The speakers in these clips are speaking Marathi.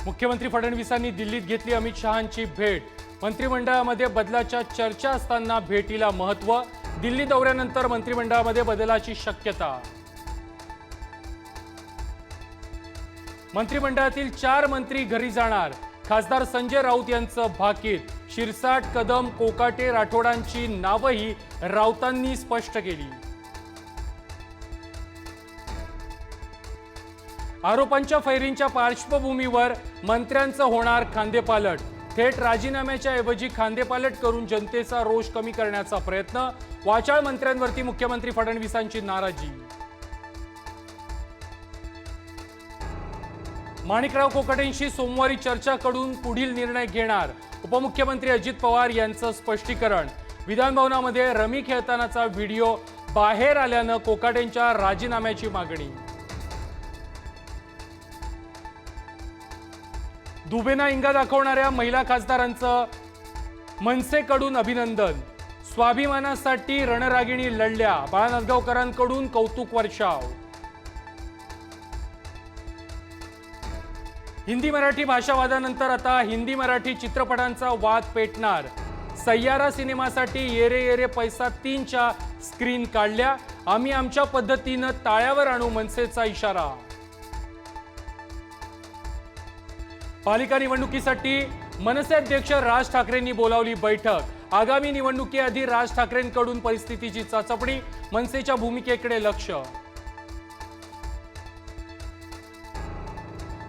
मुख्यमंत्री फडणवीसांनी दिल्लीत घेतली अमित शहांची भेट। मंत्रिमंडळामध्ये बदलाच्या चर्चा असताना भेटीला महत्त्व। दिल्ली दौऱ्यानंतर मंत्रिमंडळामध्ये बदलाची शक्यता। मंत्रिमंडळातील 4 मंत्री घरी जाणार। खासदार संजय राऊत यांचं भाकीत। शिरसाट, कदम, कोकाटे, राठोडांची नावही राऊतांनी स्पष्ट केली। आरोपांच्या फैरींच्या पार्श्वभूमीवर मंत्र्यांचं होणार खांदेपालट। थेट राजीनाम्याच्या ऐवजी खांदेपालट करून जनतेचा रोष कमी करण्याचा प्रयत्न। वाचाळ मंत्र्यांवरती मुख्यमंत्री फडणवीसांची नाराजी। माणिकराव कोकाटेंशी सोमवारी चर्चा करून पुढील निर्णय घेणार। उपमुख्यमंत्री अजित पवार यांचं स्पष्टीकरण। विधानभवनामध्ये रमी खेळतानाचा व्हिडिओ बाहेर आल्यानं कोकाटेंच्या राजीनाम्याची मागणी। दुबेना इंगा दाखवणाऱ्या महिला खासदारांचं मनसेकडून अभिनंदन। स्वाभिमानासाठी रणरागिणी लढल्या। बाळा नांदगावकरांकडून कौतुक वर्षाव। हिंदी मराठी भाषावादानंतर आता हिंदी मराठी चित्रपटांचा वाद पेटणार। सय्यारा सिनेमासाठी येरे येरे पैसा 3च्या स्क्रीन काढल्या। आम्ही आमच्या पद्धतीनं ताळ्यावर आणू, मनसेचा इशारा। पालिका निवडणुकीसाठी मनसे अध्यक्ष राज ठाकरेंनी बोलावली बैठक। आगामी निवडणुकीआधी राज ठाकरेंकडून परिस्थितीची चाचपणी। मनसेच्या भूमिकेकडे लक्ष।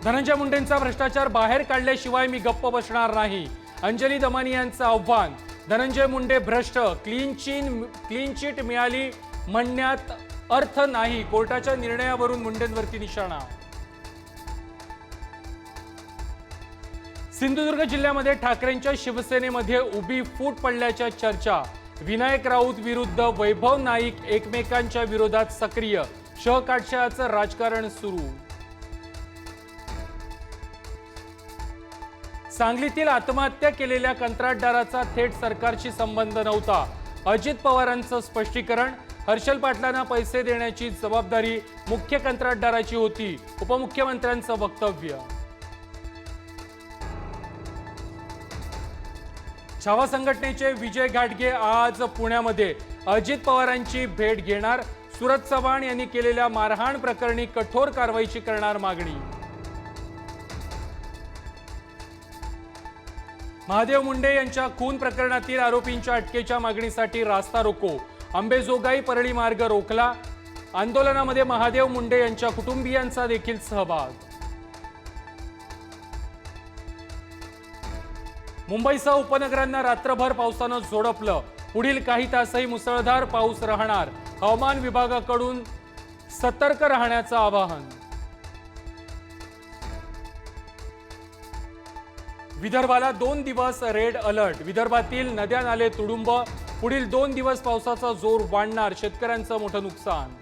धनंजय मुंडेंचा भ्रष्टाचार बाहेर काढल्याशिवाय मी गप्प बसणार नाही। अंजली दमानी यांचं आव्हान। धनंजय मुंडे भ्रष्ट, क्लीन चिट मिळाली म्हणण्यात अर्थ नाही। कोर्टाच्या निर्णयावरून मुंडेंवरती निशाणा। सिंधुदुर्ग जिल्ह्यामध्ये ठाकरेंच्या शिवसेनेमध्ये उभी फूट पडल्याच्या चर्चा। विनायक राऊत विरुद्ध वैभव नाईक एकमेकांच्या विरोधात सक्रिय। शहकाटशळाचं राजकारण सुरू। सांगलीतील आत्महत्या केलेल्या कंत्राटदाराचा थेट सरकारशी संबंध नव्हता। अजित पवारांचं स्पष्टीकरण। हर्षल पाटलांना पैसे देण्याची जबाबदारी मुख्य कंत्राटदाराची होती। उपमुख्यमंत्र्यांचं वक्तव्य। छावा संघटनेचे विजय घाटगे आज पुण्यामध्ये अजित पवारांची भेट घेणार। सुरत चव्हाण यांनी केलेल्या मारहाण प्रकरणी कठोर कारवाईची करणार मागणी। महादेव मुंडे यांच्या खून प्रकरणातील आरोपींच्या अटकेच्या मागणीसाठी रास्ता रोको। अंबेजोगाई परळी मार्ग रोखला। आंदोलनामध्ये महादेव मुंडे यांच्या कुटुंबियांचा देखील सहभाग। मुंबईसह उपनगरांना रात्रभर पावसानं झोडपलं। पुढील काही तासही मुसळधार पाऊस राहणार। हवामान विभागाकडून सतर्क राहण्याचं आवाहन। विदर्भाला 2 दिवस रेड अलर्ट। विदर्भातील नद्या नाले तुडुंब। पुढील 2 दिवस पावसाचा जोर वाढणार। शेतकऱ्यांचं मोठं नुकसान।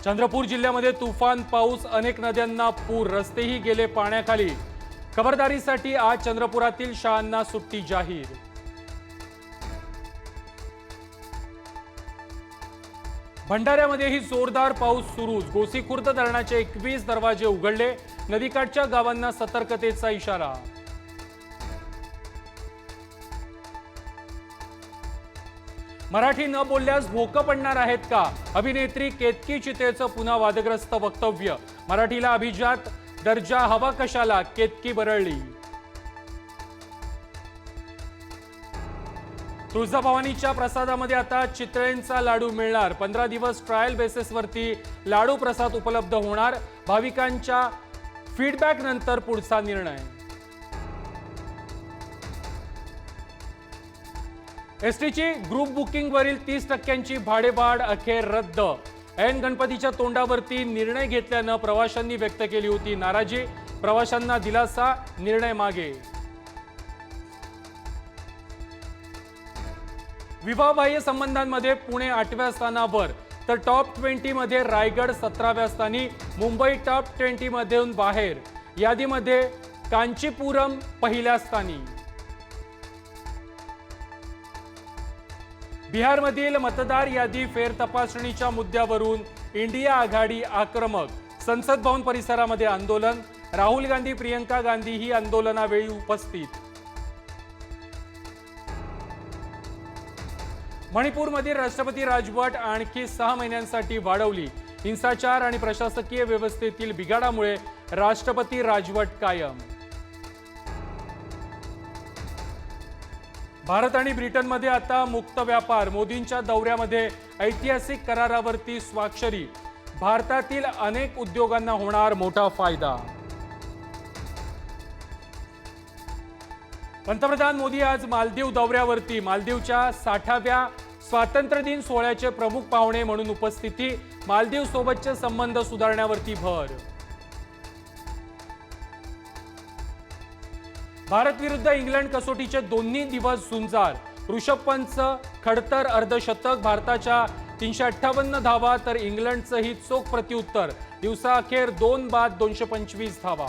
चंद्रपूर जिल्ह्यामध्ये तुफान पाऊस। अनेक नद्यांना पूर। रस्तेही गेले पाण्याखाली। खबरदारीसाठी आज चंद्रपुरातील शाळांना सुट्टी जाहीर। भंडाऱ्यामध्येही जोरदार पाऊस सुरू। गोसीखुर्द धरणाचे 21 दरवाजे उघडले। नदीकाठच्या गावांना सतर्कतेचा इशारा। मराठी न बोलल्यास भोकं पडणार आहेत का? अभिनेत्री केतकी चितेचं पुन्हा वादग्रस्त वक्तव्य। मराठीला अभिजात दर्जा हवा कशाला? केतकी बरळली। तुळजाभवानीच्या प्रसादामध्ये आता चितळेंचा लाडू मिळणार। 15 दिवस ट्रायल बेसिसवरती लाडू प्रसाद उपलब्ध होणार। भाविकांच्या फीडबॅक नंतर पुढचा निर्णय। एसटीची ग्रुप बुकिंगवरील 30% भाडेवाढ अखेर रद्द। ऐन गणपतीच्या तोंडावरती निर्णय घेतल्यानं प्रवाशांनी व्यक्त केली होती नाराजी। प्रवाशांना दिलासा, निर्णय मागे। विवाहबाह्य संबंधांमध्ये पुणे 8व्या स्थानावर, तर टॉप 20 मध्ये रायगड 17व्या स्थानी। मुंबई टॉप 20 मधून बाहेर। यादीमध्ये कांचीपुरम पहिल्या स्थानी। बिहारमधील मतदार यादी फेरतपासणीच्या मुद्द्यावरून इंडिया आघाडी आक्रमक। संसद भवन परिसरामध्ये आंदोलन, राहुल गांधी प्रियंका गांधी ही आंदोलनावेळी उपस्थित। मणिपूरमधील राष्ट्रपती राजवट आणखी 6 महिन्यांसाठी वाढवली। हिंसाचार आणि प्रशासकीय व्यवस्थेतील बिघाडामुळे राष्ट्रपती राजवट कायम। भारत आणि ब्रिटनमध्ये आता मुक्त व्यापार, मोदींच्या दौऱ्यामध्ये ऐतिहासिक करारावरती स्वाक्षरी, भारतातील अनेक उद्योगांना होणार मोठा फायदा। पंतप्रधान मोदी आज मालदीव दौऱ्यावरती, मालदीवच्या 60व्या स्वातंत्र्य दिन सोहळ्याचे प्रमुख पाहुणे म्हणून उपस्थिती, मालदीव सोबतचे संबंध सुधारण्यावरती भर। भारत विरुद्ध इंग्लंड कसोटीचे दोन्ही दिवस झुंजार, ऋषभ पंतचं खडतर अर्धशतक, भारताच्या 358 धावा तर इंग्लंडचं ही चोख प्रत्युत्तर, दिवसाअखेर 2 बाद 225 धावा।